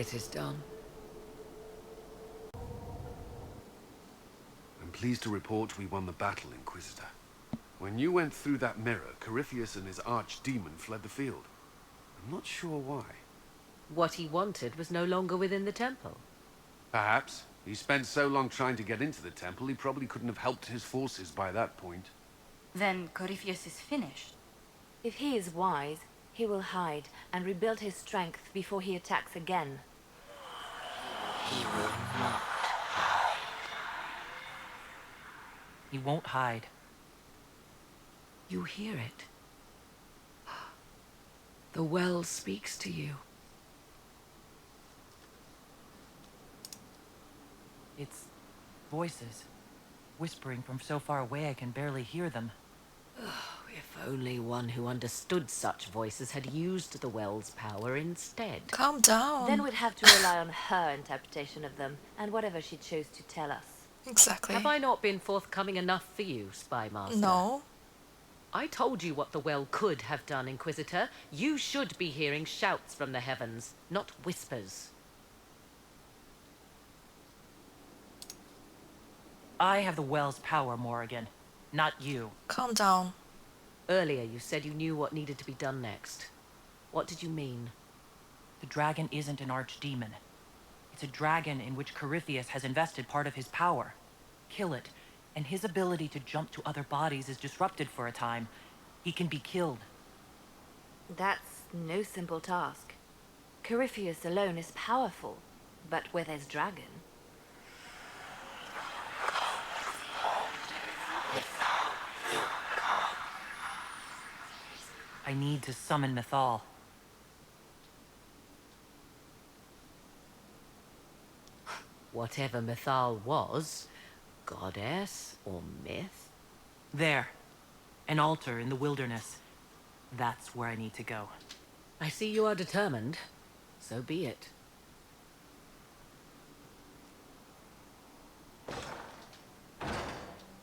It is done. I'm pleased to report we won the battle, Inquisitor. When you went through that mirror, Corypheus and his archdemon fled the field. I'm not sure why. What he wanted was no longer within the temple. Perhaps. He spent so long trying to get into the temple, he probably couldn't have helped his forces by that point. Then Corypheus is finished. If he is wise, he will hide and rebuild his strength before he attacks again. He will not. He won't hide. You hear it. The well speaks to you. It's voices. Whispering from so far away I can barely hear them. If only one who understood such voices had used the well's power instead. Calm down. Then we'd have to rely on her interpretation of them, and whatever she chose to tell us. Exactly. Have I not been forthcoming enough for you, Spy Master? No. I told you what the well could have done, Inquisitor. You should be hearing shouts from the heavens, not whispers. I have the well's power, Morrigan. Not you. Calm down. Earlier you said you knew what needed to be done next. What did you mean? The dragon isn't an archdemon. It's a dragon in which Corypheus has invested part of his power. Kill it, and his ability to jump to other bodies is disrupted for a time. He can be killed. That's no simple task. Corypheus alone is powerful, but where there's dragon... I need to summon Mythal. Whatever Mythal was, goddess or myth? There. An altar in the wilderness. That's where I need to go. I see you are determined. So be it.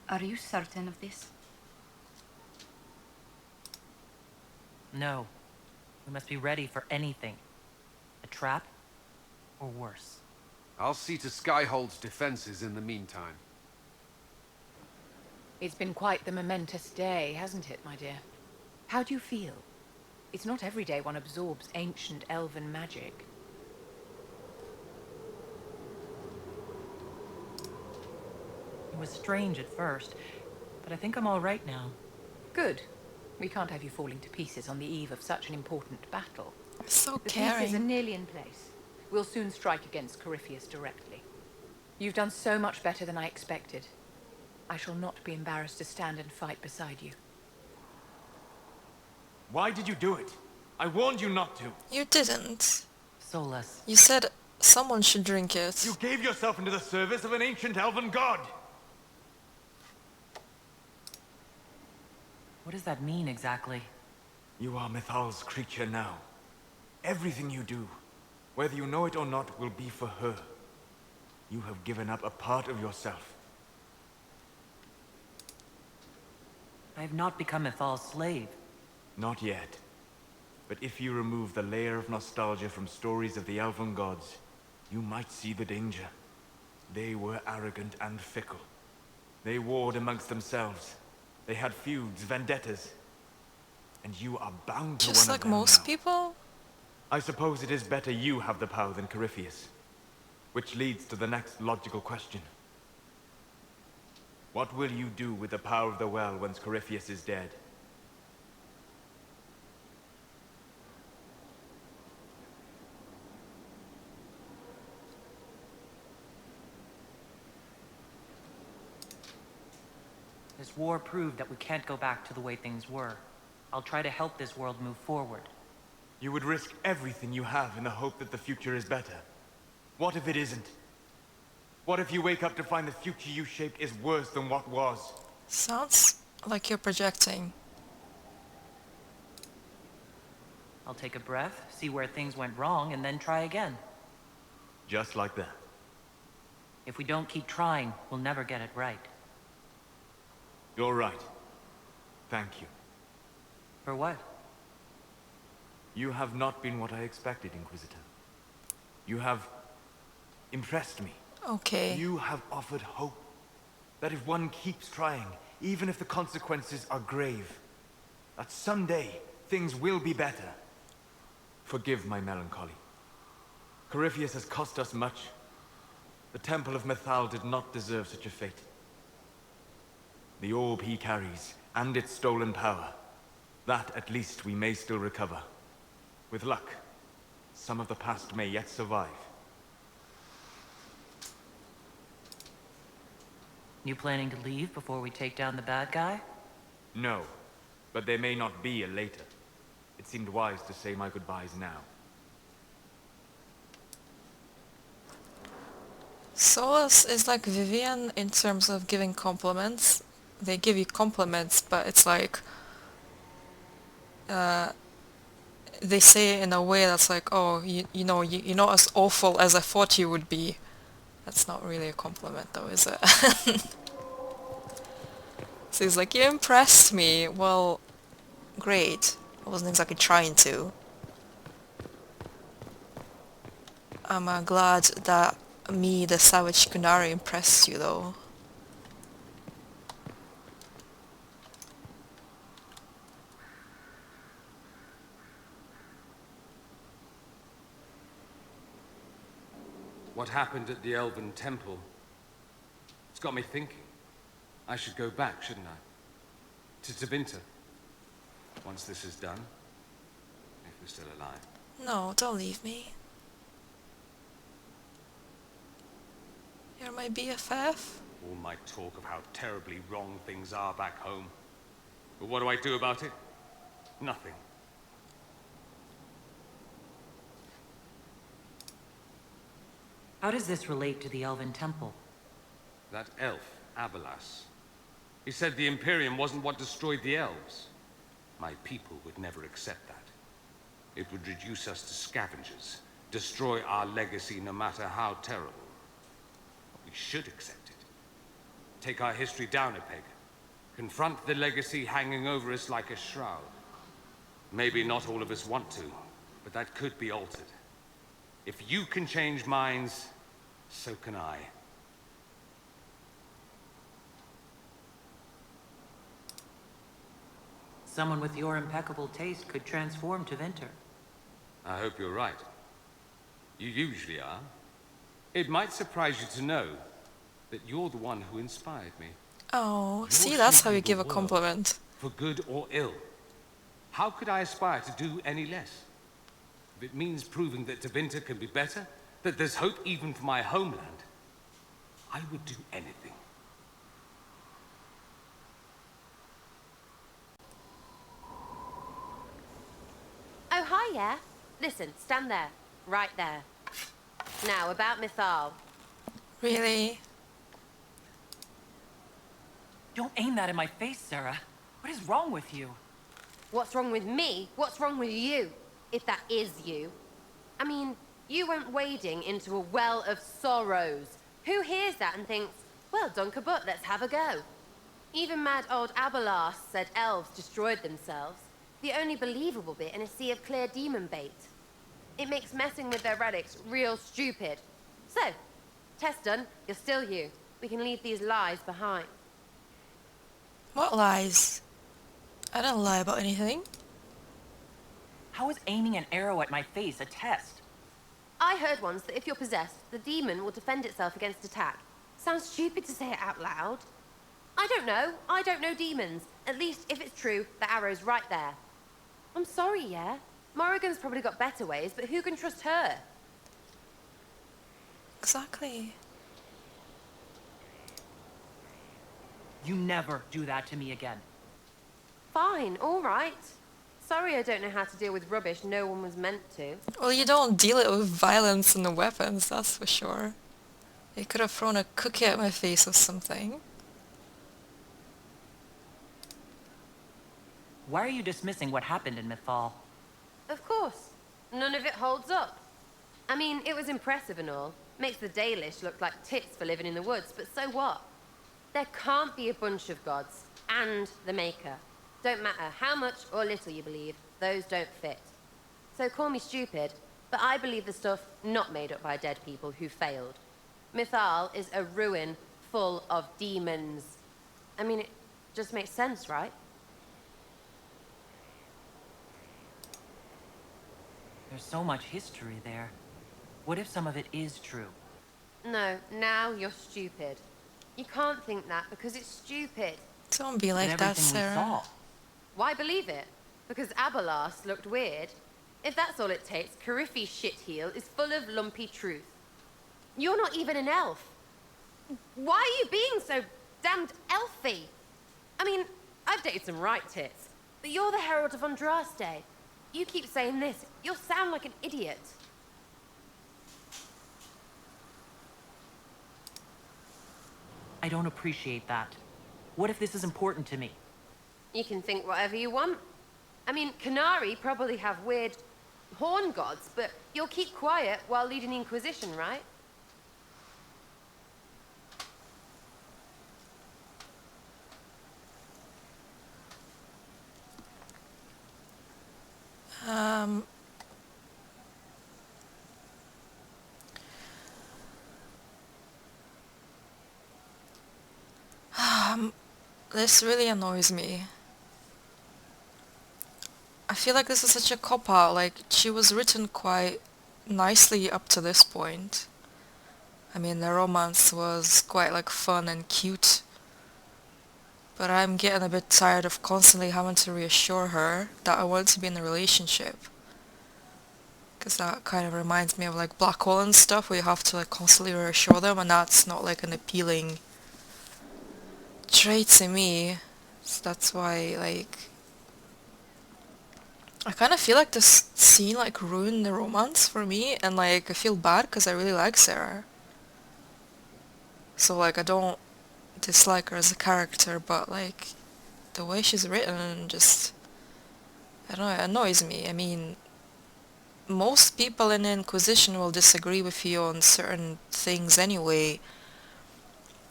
Are you certain of this? No. We must be ready for anything. A trap, or worse. I'll see to Skyhold's defenses in the meantime. It's been quite the momentous day, hasn't it, my dear? How do you feel? It's not every day one absorbs ancient elven magic. It was strange at first, but I think I'm all right now. Good. We can't have you falling to pieces on the eve of such an important battle. So The pieces are caring. nearly in place. We'll soon strike against Corypheus directly. You've done so much better than I expected. I shall not be embarrassed to stand and fight beside you. Why did you do it? I warned you not to. You didn't. Solus. You said someone should drink it. You gave yourself into the service of an ancient elven god. What does that mean exactly? You are Mythal's creature now. Everything you do, whether you know it or not, will be for her. You have given up a part of yourself. I have not become Mythal's slave. Not yet. But if you remove the layer of nostalgia from stories of the elven gods, you might see the danger. They were arrogant and fickle. They warred amongst themselves. They had feuds, vendettas. And you are bound to Just one like of them most now. people? I suppose it is better you have the power than Corypheus. Which leads to the next logical question. What will you do with the power of the well once Corypheus is dead? This war proved that we can't go back to the way things were. I'll try to help this world move forward. You would risk everything you have in the hope that the future is better. What if it isn't? What if you wake up to find the future you shaped is worse than what was? Sounds like you're projecting. I'll take a breath, see where things went wrong, and then try again. Just like that. If we don't keep trying, we'll never get it right. You're right. Thank you. For what? You have not been what I expected, Inquisitor. You have impressed me. Okay. You have offered hope. That if one keeps trying, even if the consequences are grave, that someday things will be better. Forgive my melancholy. Corypheus has cost us much. The Temple of Mythal did not deserve such a fate. The orb he carries, and its stolen power, that at least we may still recover. With luck, some of the past may yet survive. You planning to leave before we take down the bad guy? No, but there may not be a later. It seemed wise to say my goodbyes now. Solus is like Vivian in terms of giving compliments. They give you compliments, but it's like they say it in a way that's like, oh, you know, you're not as awful as I thought you would be. That's not really a compliment though, is it? So he's like, you impressed me. Well, great. I wasn't exactly trying to. I'm glad that me, the savage Kunari, impressed you though. What happened at the Elven Temple? It's got me thinking. I should go back, shouldn't I? To Tevinter. Once this is done. If we're still alive. No, don't leave me. You're my BFF? All my talk of how terribly wrong things are back home. But what do I do about it? Nothing. How does this relate to the Elven Temple? That elf, Abelas. He said the Imperium wasn't what destroyed the elves. My people would never accept that. It would reduce us to scavengers, destroy our legacy no matter how terrible. But we should accept it. Take our history down a peg. Confront the legacy hanging over us like a shroud. Maybe not all of us want to, but that could be altered. If you can change minds, so can I. Someone with your impeccable taste could transform Tevinter. I hope you're right. You usually are. It might surprise you to know that you're the one who inspired me. Oh, You're see, that's how shaping you the give a world, compliment. for good or ill. How could I aspire to do any less? If it means proving that Tevinter can be better, that there's hope even for my homeland, I would do anything. Oh, hi, yeah. Listen, stand there. Right there. Now, about Mythal. Really? Don't aim that in my face, Sera. What is wrong with you? What's wrong with me? What's wrong with you? If that is you. I mean, you went wading into a well of sorrows. Who hears that and thinks, well, Dunkerbutt, let's have a go? Even mad old Abelas said elves destroyed themselves. The only believable bit in a sea of clear demon bait. It makes messing with their relics real stupid. So, test done, you're still you. We can leave these lies behind. What lies? I don't lie about anything. How is aiming an arrow at my face a test? I heard once that if you're possessed, the demon will defend itself against attack. Sounds stupid to say it out loud. I don't know. I don't know demons. At least, if it's true, the arrow's right there. I'm sorry, yeah? Morrigan's probably got better ways, but who can trust her? Exactly. You never do that to me again. Fine, all right. Sorry I don't know how to deal with rubbish no one was meant to. Well, you don't deal it with violence and weapons, that's for sure. You could have thrown a cookie at my face or something. Why are you dismissing what happened in Mythal? Of course. None of it holds up. I mean, it was impressive and all. Makes the Dalish look like tits for living in the woods, but so what? There can't be a bunch of gods and the Maker. Don't matter how much or little you believe, those don't fit. So call me stupid, but But I believe the stuff not made up by dead people who failed. Mythal is a ruin full of demons. I mean, it just makes sense, right? There's so much history there. What if some of it is true? No, now you're stupid. You can't think that because it's stupid. Don't be But like that, everything we Sarah. saw. Why believe it? Because Abalas looked weird? If that's all it takes, Cariffi's shitheel is full of lumpy truth. You're not even an elf. Why are you being so damned elfy? I mean, I've dated some right tits, but you're the Herald of Andraste. You keep saying this, you'll sound like an idiot. I don't appreciate that. What if this is important to me? You can think whatever you want. I mean, Canary probably have weird horn gods, but you'll keep quiet while leading the Inquisition, right? This really annoys me. I feel like this is such a cop-out, like, she was written quite nicely up to this point. I mean, the romance was quite, like, fun and cute. But I'm getting a bit tired of constantly having to reassure her that I want to be in a relationship. Because that kind of reminds me of, like, Black Hole and stuff, where you have to, like, constantly reassure them, and that's not, like, an appealing trait to me. So that's why, like, I kind of feel like this scene, like, ruined the romance for me, and, like, I feel bad because I really like Sarah. So, like, I don't dislike her as a character, but, like, the way she's written just, I don't know, it annoys me. I mean, most people in the Inquisition will disagree with you on certain things anyway.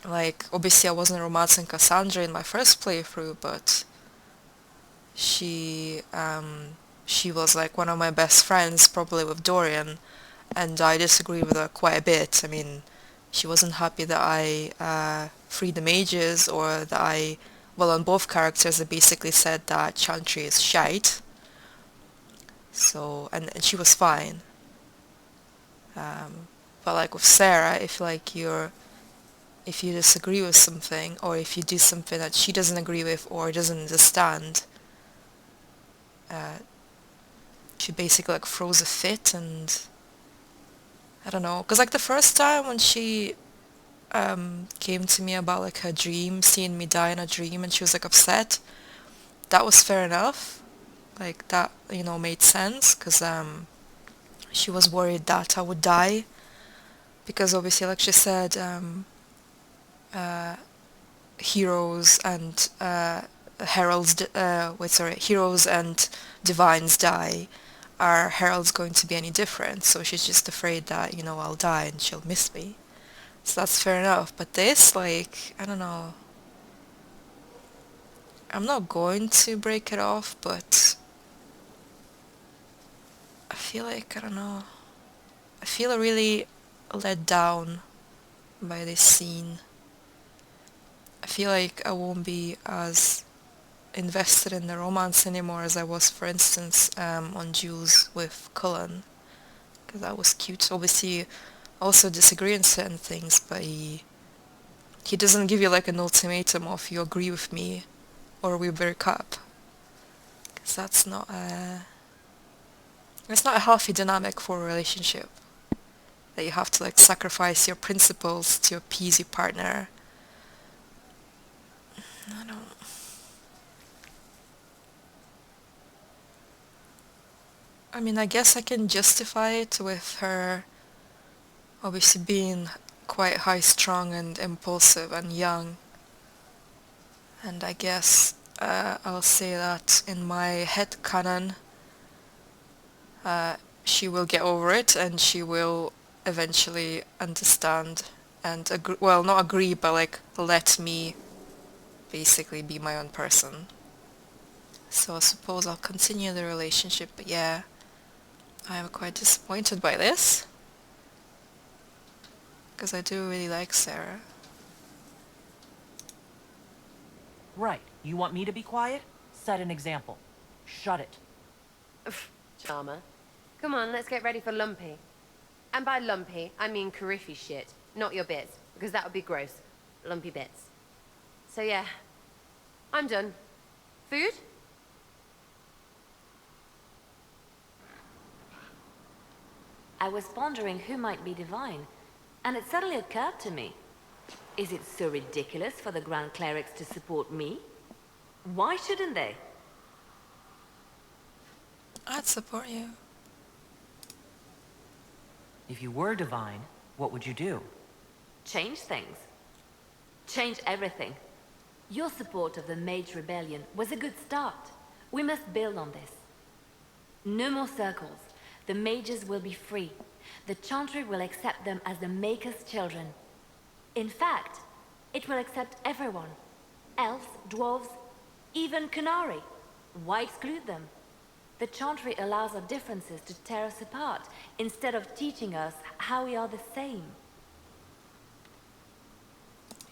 Like, obviously I wasn't romancing Cassandra in my first playthrough, but she was like one of my best friends, probably with Dorian, and I disagree with her quite a bit. I mean, she wasn't happy that I freed the mages, or that well, on both characters, I basically said that Chantry is shite. So, and she was fine. But like with Sarah, if you disagree with something, or if you do something that she doesn't agree with or doesn't understand, she basically like throws a fit, and I don't know, because like the first time when she came to me about like her dream, seeing me die in a dream, and she was like upset, that was fair enough, like that, you know, made sense, because she was worried that I would die, because obviously, like she said, heroes and heroes and divines die. Are heralds going to be any different? So she's just afraid that, you know, I'll die and she'll miss me. So that's fair enough. But this, like, I don't know. I'm not going to break it off, but I feel like, I don't know. I feel really let down by this scene. I feel like I won't be as invested in the romance anymore as I was, for instance, on Jules with Cullen, because that was cute. Obviously, I also disagree on certain things, but he doesn't give you like an ultimatum of you agree with me or we break up, because that's not a healthy dynamic for a relationship, that you have to like sacrifice your principles to appease your partner. I mean, I guess I can justify it with her obviously being quite high-strung and impulsive and young. And I guess I'll say that in my head canon, she will get over it and she will eventually understand and agree, well, not agree, but like let me basically be my own person. So I suppose I'll continue the relationship, but yeah, I am quite disappointed by this. Because I do really like Sera. Right. You want me to be quiet? Set an example. Shut it. Charmer. Come on, let's get ready for Lumpy. And by Lumpy, I mean Cariffy shit, not your bits, because that would be gross. Lumpy bits. So yeah, I'm done. Food? I was pondering who might be divine, and it suddenly occurred to me. Is it so ridiculous for the Grand Clerics to support me? Why shouldn't they? I'd support you. If you were divine, what would you do? Change things. Change everything. Your support of the Mage Rebellion was a good start. We must build on this. No more circles. The mages will be free. The Chantry will accept them as the Maker's children. In fact, it will accept everyone. Elves, dwarves, even Canary. Why exclude them? The Chantry allows our differences to tear us apart, instead of teaching us how we are the same.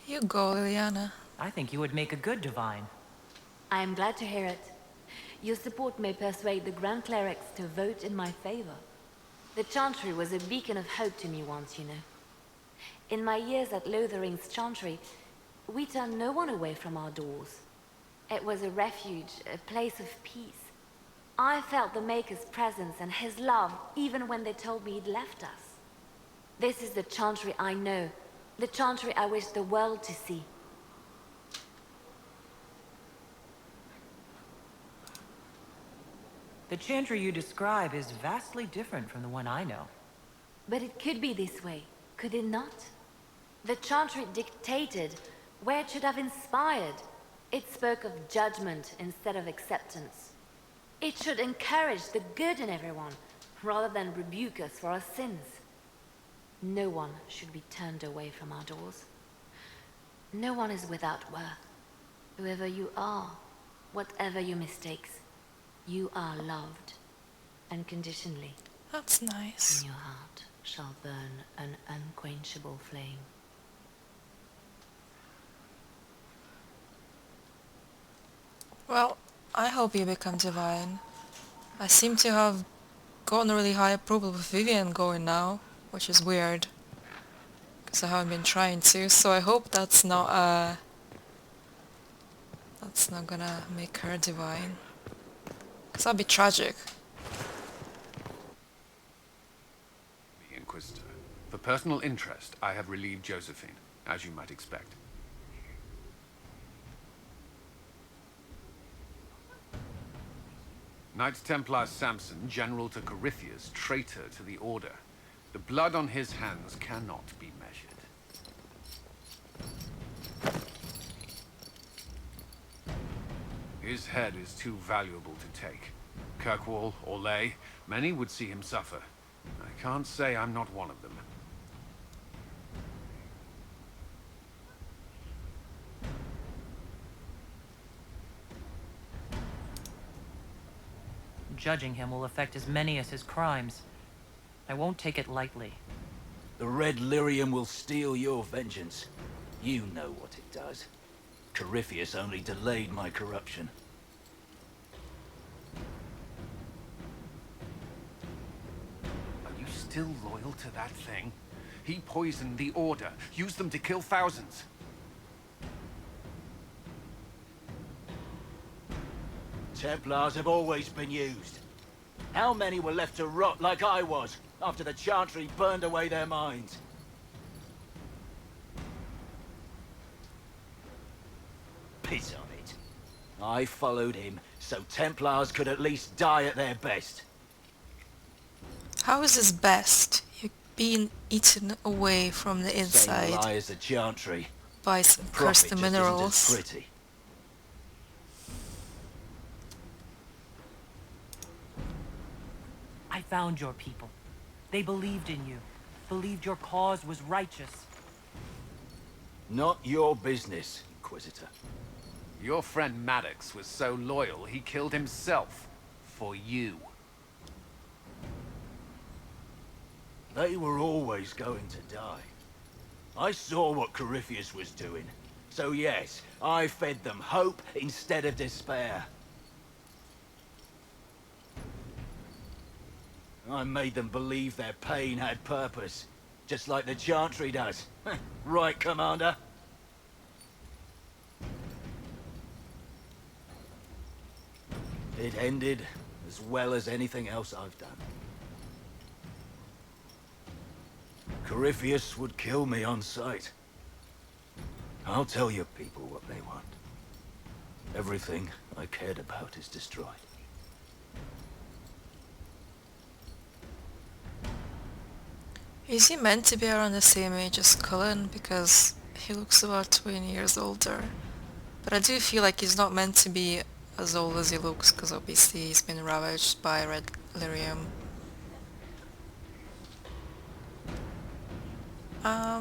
You go, Liliana. I think you would make a good divine. I am glad to hear it. Your support may persuade the Grand Clerics to vote in my favor. The Chantry was a beacon of hope to me once, you know. In my years at Lothering's Chantry, we turned no one away from our doors. It was a refuge, a place of peace. I felt the Maker's presence and his love even when they told me he'd left us. This is the Chantry I know, the Chantry I wish the world to see. The Chantry you describe is vastly different from the one I know. But it could be this way, could it not? The Chantry dictated where it should have inspired. It spoke of judgment instead of acceptance. It should encourage the good in everyone, rather than rebuke us for our sins. No one should be turned away from our doors. No one is without worth. Whoever you are, whatever your mistakes, you are loved, unconditionally. That's nice. In your heart shall burn an unquenchable flame. Well, I hope you become divine. I seem to have gotten a really high approval with Vivian going now, which is weird. Because I haven't been trying to, so I hope that's not gonna make her divine. Because that'd be tragic. The Inquisitor. For personal interest, I have relieved Josephine, as you might expect. Knights Templar Samson, general to Corypheus, traitor to the Order. The blood on his hands cannot be measured. His head is too valuable to take. Kirkwall, Orlais, many would see him suffer. I can't say I'm not one of them. Judging him will affect as many as his crimes. I won't take it lightly. The Red Lyrium will steal your vengeance. You know what it does. Corypheus only delayed my corruption. Are you still loyal to that thing? He poisoned the Order, used them to kill thousands. Templars have always been used. How many were left to rot like I was, after the Chantry burned away their minds? Piss on it. I followed him, so Templars could at least die at their best. How is this best? You're being eaten away from the Same inside lie as the Chantry. by some Profit cursed just isn't as minerals. pretty. I found your people. They believed in you. Believed your cause was righteous. Not your business, Inquisitor. Your friend Maddox was so loyal, he killed himself. For you. They were always going to die. I saw what Corypheus was doing. So yes, I fed them hope instead of despair. I made them believe their pain had purpose, just like the Chantry does. Right, Commander? It ended as well as anything else I've done. Corypheus would kill me on sight. I'll tell your people what they want. Everything I cared about is destroyed. Is he meant to be around the same age as Cullen? Because he looks about 20 years older. But I do feel like he's not meant to be as old as he looks, because obviously he's been ravaged by red lyrium. I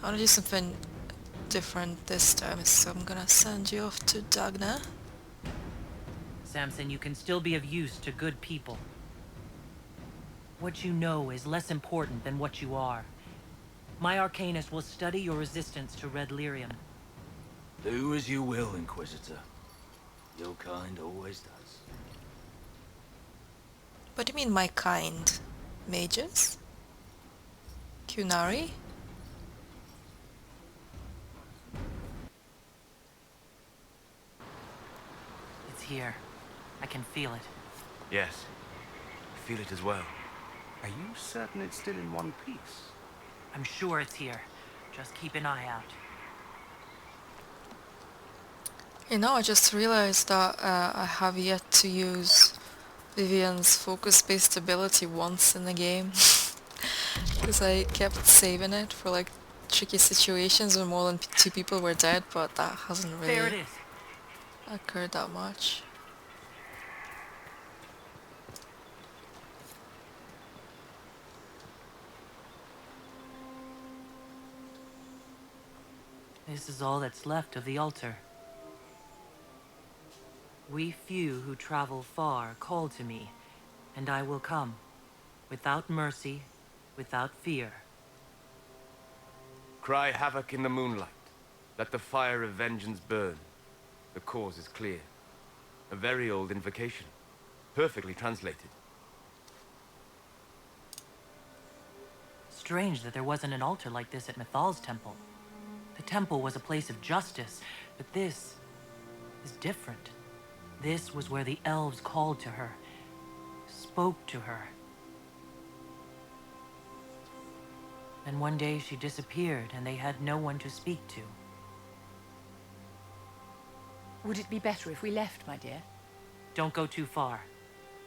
want to do something different this time, so I'm gonna send you off to Dagna. Samson, you can still be of use to good people. What you know is less important than what you are. My Arcanist will study your resistance to red lyrium. Do as you will, Inquisitor. Your kind always does. What do you mean, my kind? Mages? Kunari? It's here. I can feel it. Yes, I feel it as well. Are you certain it's still in one piece? I'm sure it's here. Just keep an eye out. You know, I just realized that I have yet to use Vivian's focus-based ability once in the game. Because I kept saving it for like tricky situations when more than two people were dead, but that hasn't There it really is. occurred that much. This is all that's left of the altar. We few who travel far call to me, and I will come, without mercy, without fear. Cry havoc in the moonlight. Let the fire of vengeance burn. The cause is clear. A very old invocation. Perfectly translated. Strange that there wasn't an altar like this at Mythal's temple. The temple was a place of justice, but this is different. This was where the elves called to her, spoke to her. And one day she disappeared and they had no one to speak to. Would it be better if we left, my dear? Don't go too far.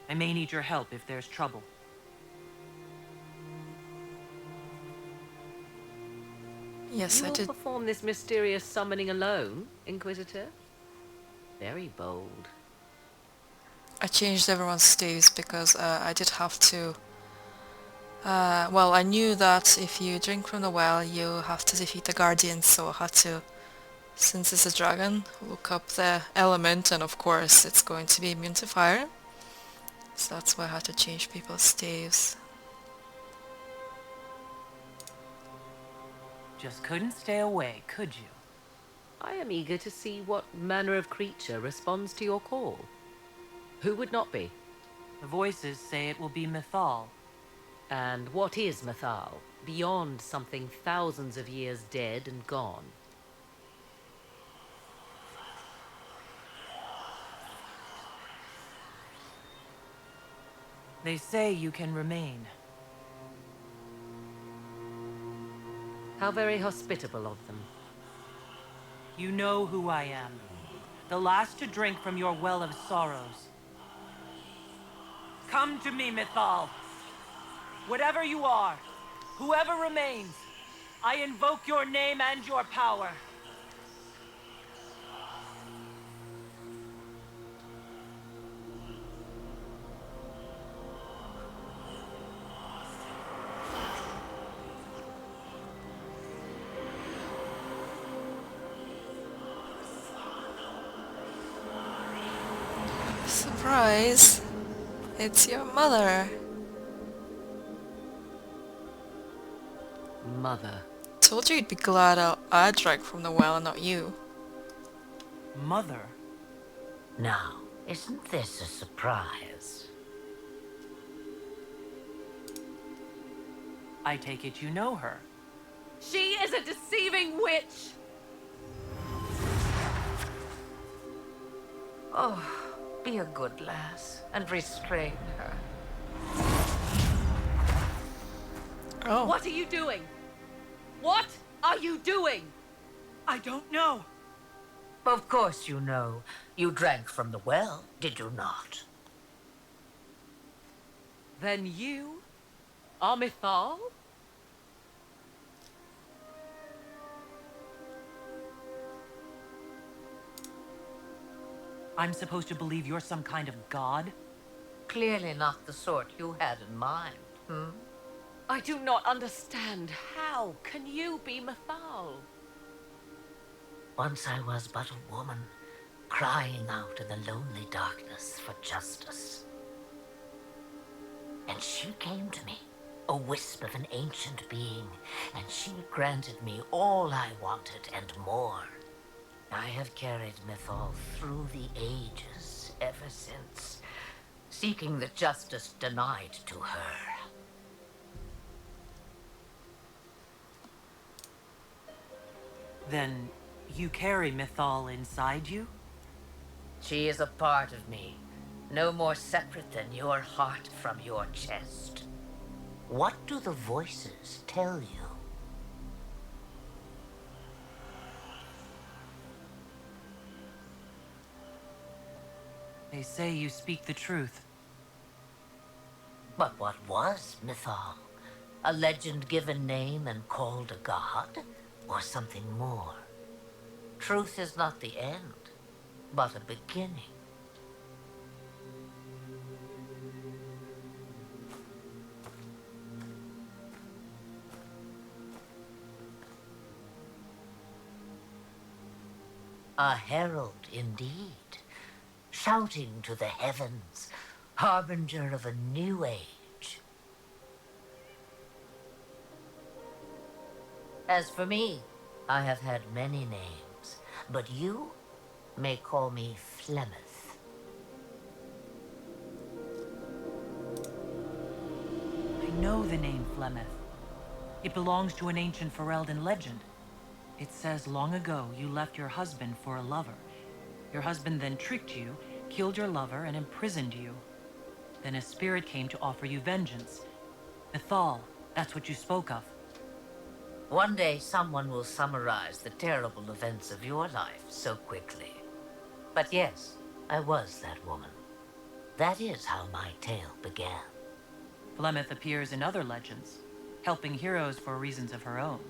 I may need your help if there's trouble. Yes, You I will did. perform this mysterious summoning alone, Inquisitor? Very bold. I changed everyone's staves because I did have to. Well, I knew that if you drink from the well, you have to defeat the guardian, so I had to, since it's a dragon, look up the element, and of course it's going to be immune to fire. So that's why I had to change people's staves. Just couldn't stay away, could you? I am eager to see what manner of creature responds to your call. Who would not be? The voices say it will be Mythal. And what is Mythal, beyond something thousands of years dead and gone? They say you can remain. How very hospitable of them. You know who I am. The last to drink from your well of sorrows. Come to me, Mythal. Whatever you are, whoever remains, I invoke your name and your power. Surprise! It's your mother. mother. Told you you'd be glad I drank from the well and not you. Mother? Now, isn't this a surprise? I take it you know her. She is a deceiving witch! Oh, be a good lass and restrain her. Oh. What are you doing? What are you doing? I don't know. Of course you know. You drank from the well, did you not? Then you are Mythal? I'm supposed to believe you're some kind of god? Clearly not the sort you had in mind, hmm? I do not understand. How can you be Mythal? Once I was but a woman, crying out in the lonely darkness for justice. And she came to me, a wisp of an ancient being, and she granted me all I wanted and more. I have carried Mythal through the ages ever since, seeking the justice denied to her. Then you carry Mythal inside you? She is a part of me, no more separate than your heart from your chest. What do the voices tell you? They say you speak the truth. But what was Mythal? A legend given name and called a god? Or something more? Truth is not the end, but a beginning. A herald indeed, shouting to the heavens, harbinger of a new age. As for me, I have had many names, but you may call me Flemeth. I know the name Flemeth. It belongs to an ancient Ferelden legend. It says long ago you left your husband for a lover. Your husband then tricked you, killed your lover, and imprisoned you. Then a spirit came to offer you vengeance. Mythal, that's what you spoke of. One day someone will summarize the terrible events of your life so quickly. But yes, I was that woman. That is how my tale began. Flemeth appears in other legends, helping heroes for reasons of her own.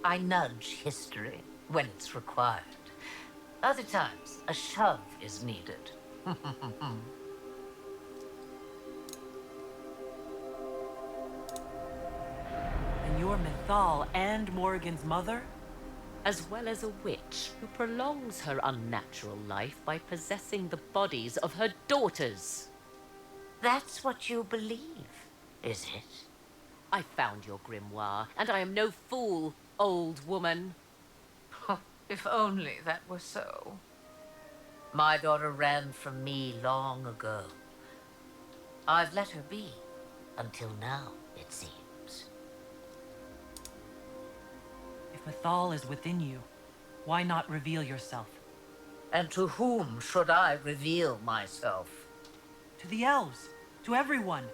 I nudge history when it's required. Other times, a shove is needed. And you're Mythal and Morrigan's mother? As well as a witch who prolongs her unnatural life by possessing the bodies of her daughters. That's what you believe, is it? I found your grimoire, and I am no fool, old woman. If only that were so. My daughter ran from me long ago. I've let her be, until now, it seems. If Mythal is within you, why not reveal yourself? And to whom should I reveal myself? To the elves, to everyone.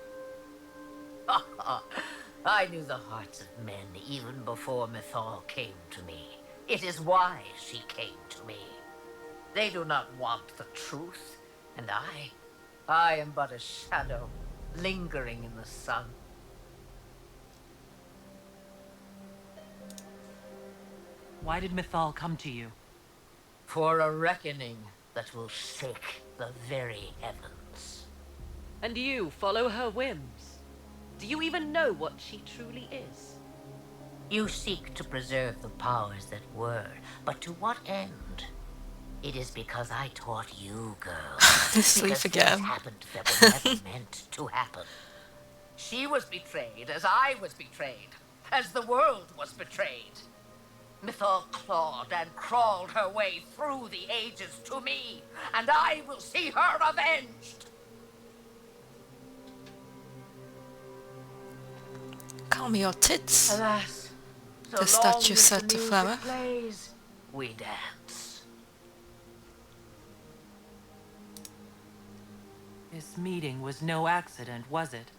I knew the hearts of men even before Mythal came to me. It is why she came to me. They do not want the truth, and I am but a shadow, lingering in the sun. Why did Mythal come to you? For a reckoning that will shake the very heavens. And you follow her whims. Do you even know what she truly is? You seek to preserve the powers that were, but to what end? It is because I taught you, girl. Sleep Because again. things happened that were never meant to happen. She was betrayed as I was betrayed. as the world was betrayed. Mythal clawed and crawled her way through the ages to me, and I will see her avenged. Call me your tits. Alas, so The long statue as set the to music flame. plays, we dance. This meeting was no accident, was it?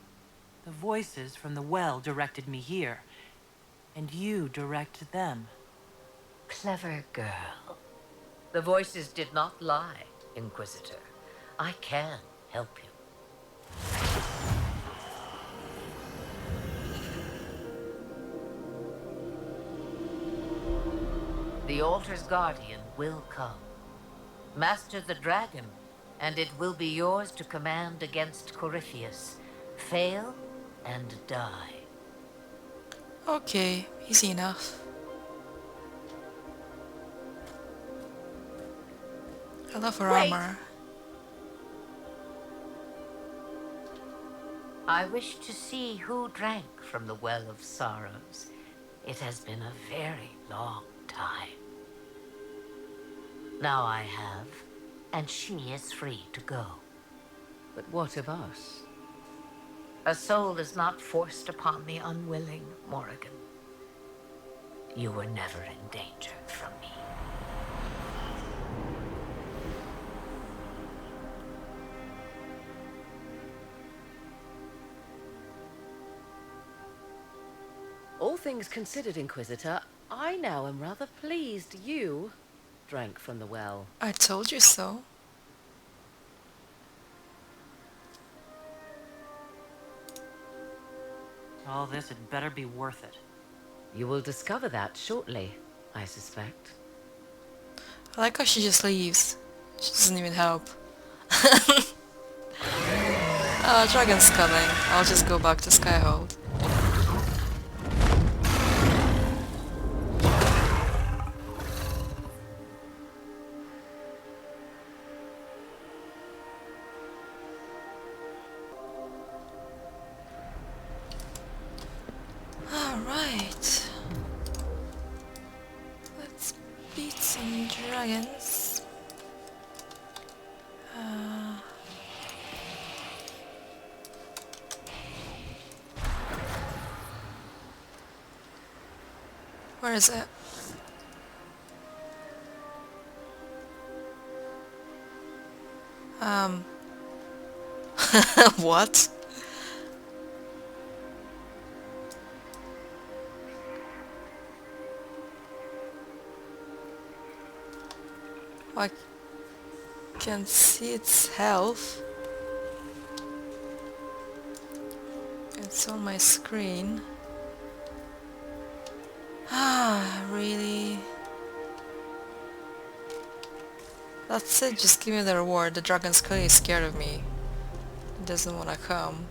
The voices from the well directed me here, and you directed them. Clever girl. The voices did not lie, Inquisitor. I can help you. The altar's guardian will come. Master the dragon, and it will be yours to command against Corypheus. Fail and die. Okay, easy enough. I love her Wait. armor. I wish to see who drank from the Well of Sorrows. It has been a very long time. Now I have, and she is free to go. But what of us? A soul is not forced upon the unwilling, Morrigan. You were never in danger from me. All things considered, Inquisitor, I now am rather pleased you drank from the well. I told you so. All this had better be worth it. You will discover that shortly, I suspect. I like how she just leaves. She doesn't even help. Oh, dragon's coming. I'll just go back to Skyhold. Alright. Let's beat some dragons. Where is it? What? I can see its health. It's on my screen. Ah, really? That's it, just give me the reward. The dragon's clearly scared of me. It doesn't want to come.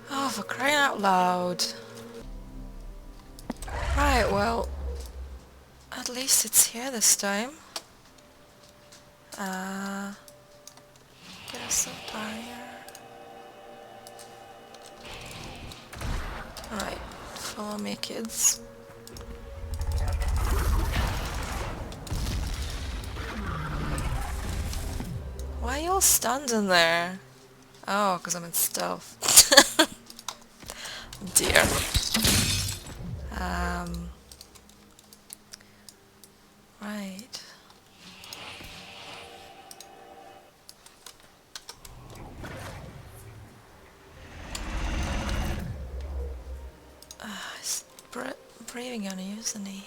Oh, for crying out loud. Right, well, at least it's here this time. Get us some fire. Alright, follow me, kids. Why are you all standing there? Oh, because I'm in stealth. Dear. Right. He's braving on you, isn't he?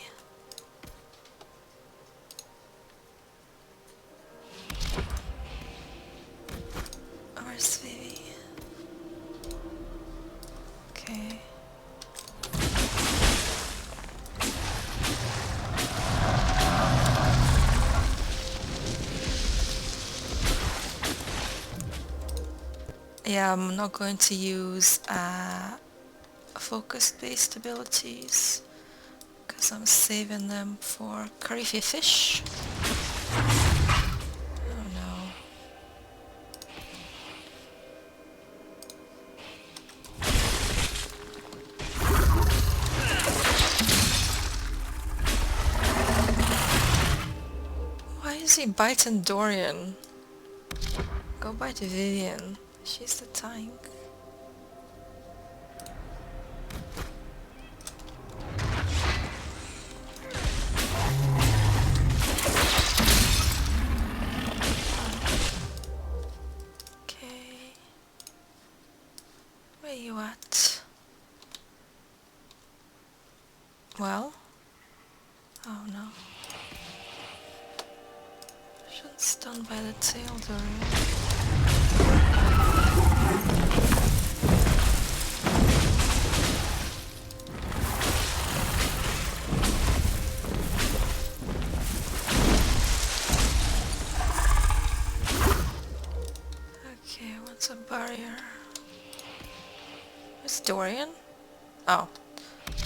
Yeah, I'm not going to use focus-based abilities because I'm saving them for Carifia fish. Oh no. Why is he biting Dorian? Go bite Vivian. She's the tank. Okay. Where you at? Well? Oh no. Shouldn't stun by the tail, Dorian. Okay, what's a barrier? Where's Dorian? Oh.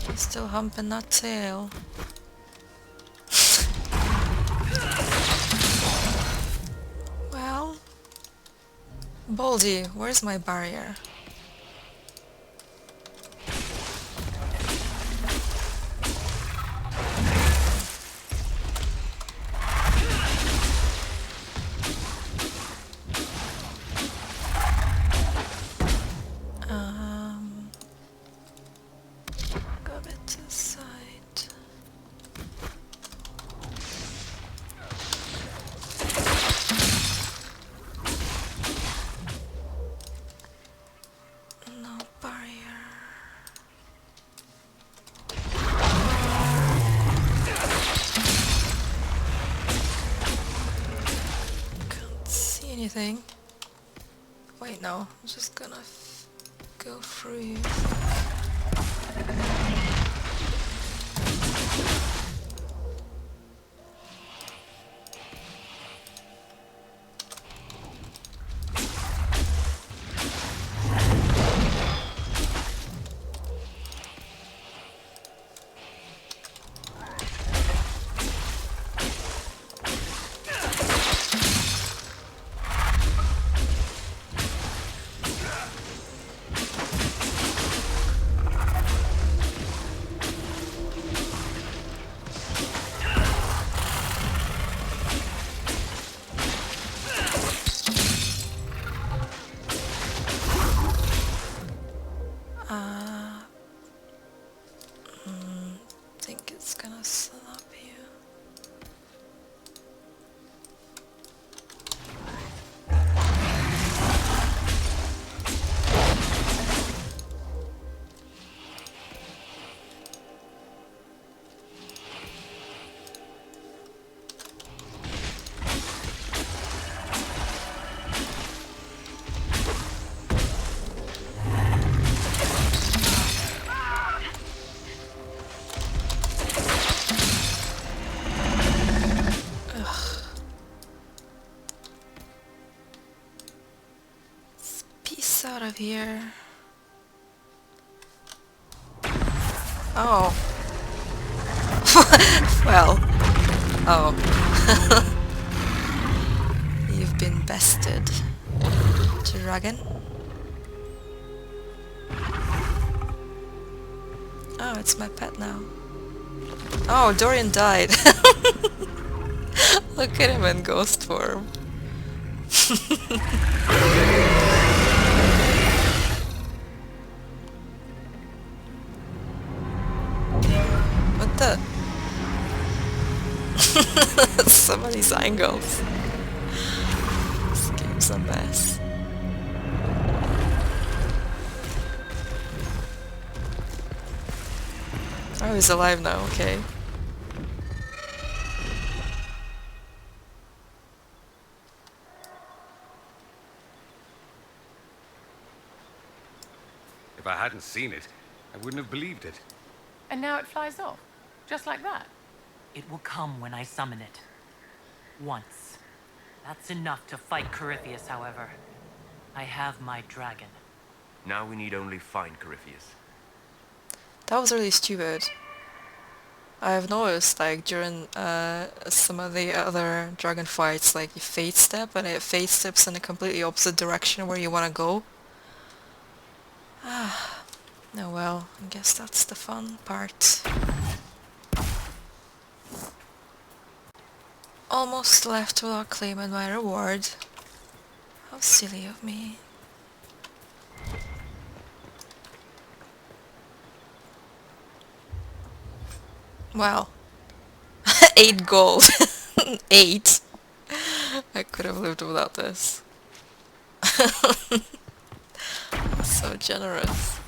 He's still humping that tail. Well... Baldy, where's my barrier? Go a bit to the side. No barrier. Can't see anything. Wait, no. I'm just gonna go through here. Think it's gonna slap you. Peace out of here. Oh. Well. Oh. You've been bested, dragon. Oh, it's my pet now. Oh, Dorian died. Look at him in ghost form. What the? Some of these angles. This game's a mess. Oh, he's alive now, okay. If I hadn't seen it, I wouldn't have believed it. And now it flies off. Just like that. It will come when I summon it. Once. That's enough to fight Corypheus, however. I have my dragon. Now we need only find Corypheus. That was really stupid. I've noticed, like, during some of the other dragon fights, like, you fate step, and it fate steps in a completely opposite direction where you want to go. Ah, oh well, I guess that's the fun part. Almost left without claiming my reward. How silly of me. Well, 8 gold. 8. I could have lived without this. So generous.